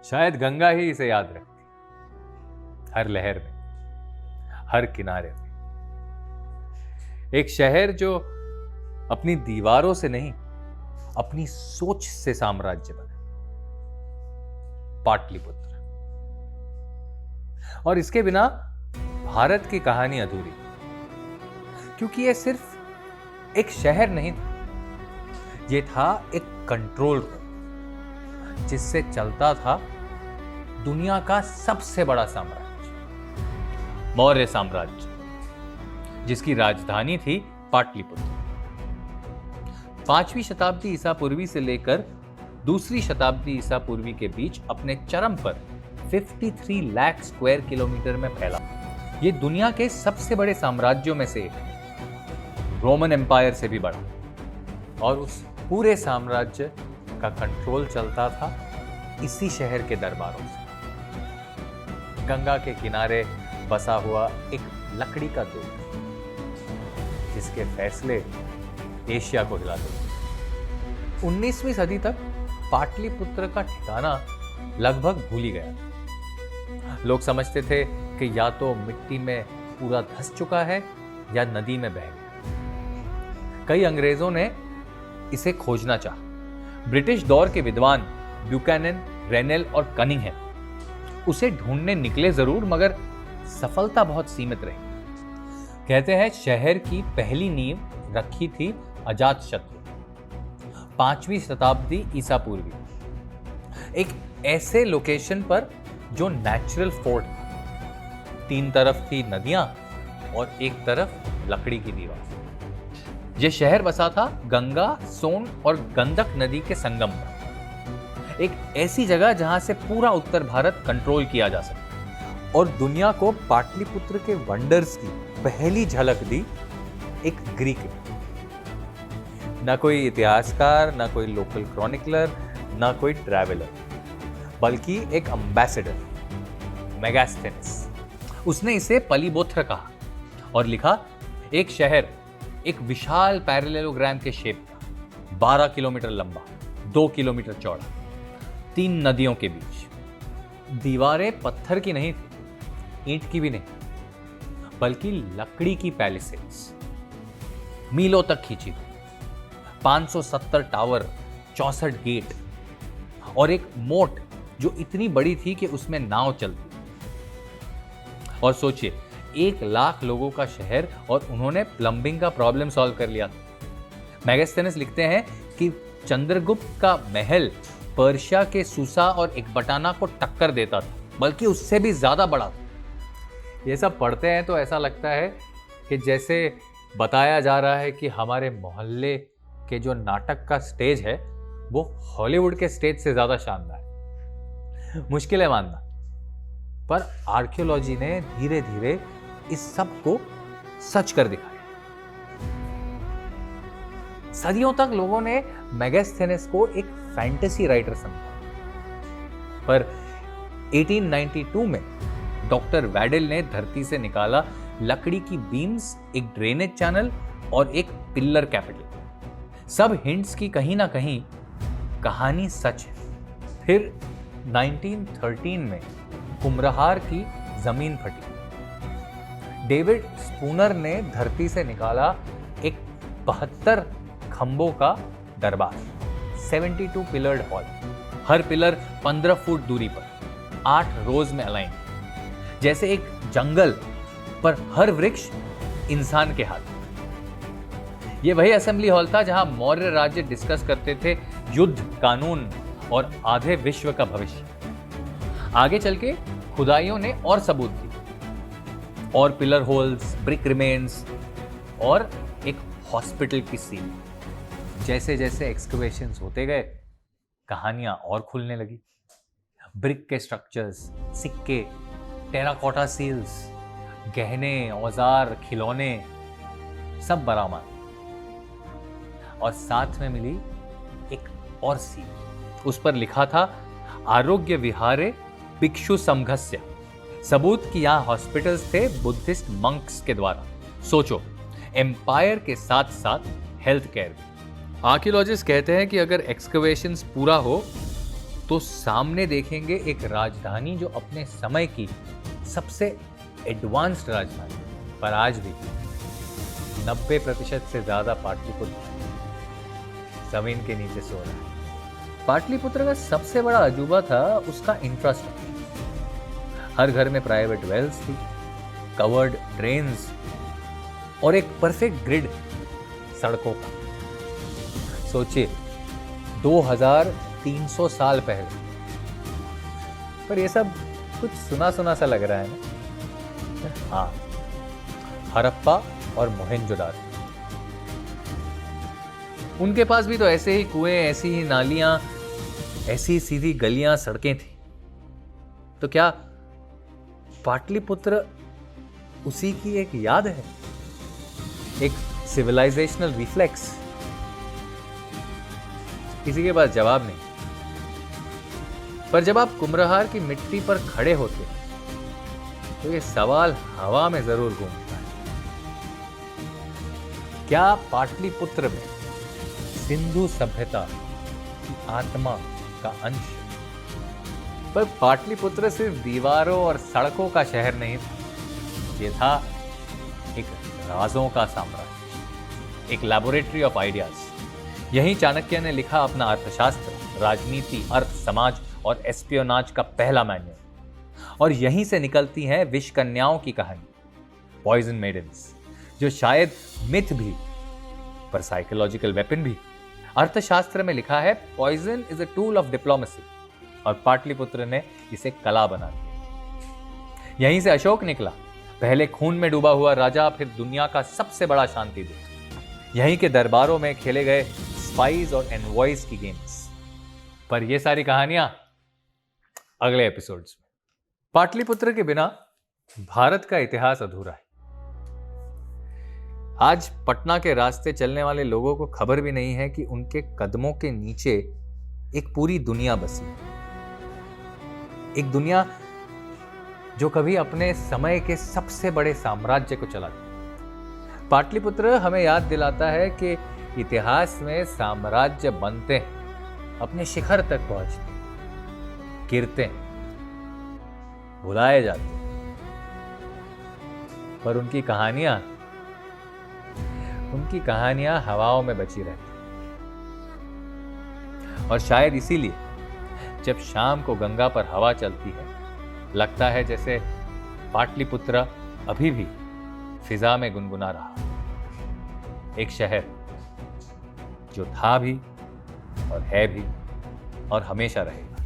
शायद गंगा ही इसे याद रखती, हर लहर में, हर किनारे में। एक शहर जो अपनी दीवारों से नहीं, अपनी सोच से साम्राज्य बना, पाटलिपुत्र। और इसके बिना भारत की कहानी अधूरी, क्योंकि यह सिर्फ एक शहर नहीं था, यह था एक कंट्रोल रूम जिससे चलता था दुनिया का सबसे बड़ा साम्राज्य, मौर्य साम्राज्य, जिसकी राजधानी थी पाटलिपुत्र। 5वीं शताब्दी ईसा पूर्वी से लेकर दूसरी शताब्दी ईसा पूर्वी के बीच अपने चरम पर 53 लाख स्क्वायर किलोमीटर में फैला यह दुनिया के सबसे बड़े साम्राज्यों में से एक है, रोमन एम्पायर से भी बड़ा। और उस पूरे साम्राज्य का कंट्रोल चलता था इसी शहर के दरबारों से। गंगा के किनारे बसा हुआ एक लकड़ी का दुर्ग, जिसके फैसले एशिया को हिला देते। 19वीं सदी तक पाटलिपुत्र का ठिकाना लगभग भूल ही गया। लोग समझते थे कि या तो मिट्टी में पूरा धंस चुका है या नदी में बह गया। कई अंग्रेजों ने इसे खोजना चाहा। ब्रिटिश दौर के विद्वान ब्यूकैनन, रेनेल और कनिंघम उसे ढूंढने निकले जरूर, मगर सफलता बहुत सीमित रही। कहते हैं शहर की पहली नींव रखी थी अजातशत्रु 5वीं शताब्दी ईसा पूर्वी, एक ऐसे लोकेशन पर जो नेचुरल फोर्ट था। 3 तरफ थी नदियां और एक तरफ लकड़ी की दीवार। यह शहर बसा था गंगा, सोन और गंडक नदी के संगम पर, एक ऐसी जगह जहां से पूरा उत्तर भारत कंट्रोल किया जा सकता। और दुनिया को पाटलिपुत्र के वंडर्स की पहली झलक दी एक ग्रीक ने। ना कोई इतिहासकार, ना कोई लोकल क्रॉनिकलर, ना कोई ट्रैवलर, बल्कि एक एम्बेसडर, मेगास्थेनेस। उसने इसे पलीबोथ्र कहा और लिखा, एक शहर एक विशाल पैरेललोग्राम के शेप का, 12 किलोमीटर लंबा, 2 किलोमीटर चौड़ा, 3 नदियों के बीच। दीवारें पत्थर की नहीं थी, ईंट की भी नहीं, बल्कि लकड़ी की पैलिसेड्स, मीलों तक खींची थी। 570 टावर, 64 गेट और एक मोट जो इतनी बड़ी थी कि उसमें नाव चलती। और सोचिए, 1 लाख लोगों का शहर, और उन्होंने प्लम्बिंग का प्रॉब्लम सॉल्व कर लिया। मेगास्थेनेस लिखते हैं कि चंद्रगुप्त का महल पर्शिया के सूसा और एकबटाना को टक्कर देता था, बल्कि उससे भी ज्यादा बड़ा था। ये सब पढ़ते हैं तो ऐसा लगता है कि जैसे बताया जा रहा है कि हमारे मोहल्ले के जो नाटक का स्टेज है वो हॉलीवुड के स्टेज से ज्यादा शानदार है। मुश्किल है मानना, पर आर्कियोलॉजी ने धीरे धीरे इस सब को सच कर दिखाया। सदियों तक लोगों ने मेगास्थेनेस को एक फैंटेसी राइटर समझा, पर 1892 में डॉक्टर वैडल ने धरती से निकाला लकड़ी की बीम्स, एक ड्रेनेज चैनल और एक पिलर कैपिटल। सब हिंट्स की कहीं ना कहीं कहानी सच है। फिर 1913 में कुम्हरार की जमीन फटी। डेविड स्पूनर ने धरती से निकाला एक 72 खंभों का दरबार, 72 पिलर्ड हॉल, हर पिलर 15 फुट दूरी पर, 8 रोज में अलाइन, जैसे एक जंगल पर हर वृक्ष इंसान के हाथ। यह वही असेंबली हॉल था जहां मौर्य राज्य डिस्कस करते थे युद्ध, कानून और आधे विश्व का भविष्य। आगे चल के खुदाइयों ने और सबूत दिए, और पिलर होल्स, ब्रिक रिमेन्स और एक हॉस्पिटल की सील। जैसे जैसे एक्सकवेशंस होते गए, कहानियां और खुलने लगी। ब्रिक के स्ट्रक्चर्स, सिक्के, टेराकोटा सील्स, गहने, औजार, खिलौने सब बरामद। और साथ में मिली एक और सील, उस पर लिखा था आरोग्य विहारे भिक्षु समघस्य, सबूत कि यहां हॉस्पिटल्स थे बुद्धिस्ट मंक्स के द्वारा। सोचो, एम्पायर के साथ साथ हेल्थ केयर भी। आर्कियोलॉजिस्ट कहते हैं कि अगर एक्सकवेशंस पूरा हो तो सामने देखेंगे एक राजधानी जो अपने समय की सबसे एडवांस्ड राजधानी, पर आज भी 90% से ज्यादा पाटलिपुत्र जमीन के नीचे सो रहा है। पाटलिपुत्र का सबसे बड़ा अजूबा था उसका इंफ्रास्ट्रक्चर। हर घर में प्राइवेट वेल्स थी, कवर्ड ड्रेन्स और एक परफेक्ट ग्रिड सड़कों का। सोचिए 2300 साल पहले। पर ये सब कुछ सुना सुना सा लग रहा है ना? हाँ, हड़प्पा और मोहनजोदारो, उनके पास भी तो ऐसे ही कुएं, ऐसी ही नालियां, ऐसी सीधी गलियां, सड़कें थी। तो क्या पाटलिपुत्र उसी की एक याद है, एक सिविलाइजेशनल रिफ्लेक्स? किसी के पास जवाब नहीं। पर जब आप कुम्हरार की मिट्टी पर खड़े होते तो ये सवाल हवा में जरूर घूमता है। क्या पाटलिपुत्र में सिंधु सभ्यता की आत्मा का अंश? पर पाटलिपुत्र सिर्फ दीवारों और सड़कों का शहर नहीं था, ये था एक राजों का साम्राज्य, एक लैबोरेटरी ऑफ आइडियाज। यहीं चाणक्य ने लिखा अपना अर्थशास्त्र, राजनीति, अर्थ, समाज और एस्पियोनाज का पहला मैन्युअल। और यहीं से निकलती हैं विष कन्याओं की कहानी, पॉइजन मेडन्स, जो शायद मिथ भी पर साइकोलॉजिकल वेपन भी। अर्थशास्त्र में लिखा है poison is a tool of diplomacy, और पाटलिपुत्र ने इसे कला बना दिया। यहीं से अशोक निकला, पहले खून में डूबा हुआ राजा, फिर दुनिया का सबसे बड़ा शांति दूत। यहीं के दरबारों में खेले गए स्पाइस और एनवॉइस की गेम्स। पर ये सारी कहानियां अगले एपिसोड्स में। पाटलिपुत्र के बिना भारत का इतिहास अधूरा है। आज पटना के रास्ते चलने वाले लोगों को खबर भी नहीं है कि उनके कदमों के नीचे एक पूरी दुनिया बसी है। एक दुनिया जो कभी अपने समय के सबसे बड़े साम्राज्य को चलाती। पाटलिपुत्र हमें याद दिलाता है कि इतिहास में साम्राज्य बनते हैं, अपने शिखर तक पहुंचते हैं, गिरते हैं, भुलाए जाते हैं, पर उनकी कहानियां हवाओं में बची रहती। और शायद इसीलिए जब शाम को गंगा पर हवा चलती है, लगता है जैसे पाटलिपुत्र अभी भी फिजा में गुनगुना रहा, एक शहर जो था भी और है भी और हमेशा रहेगा।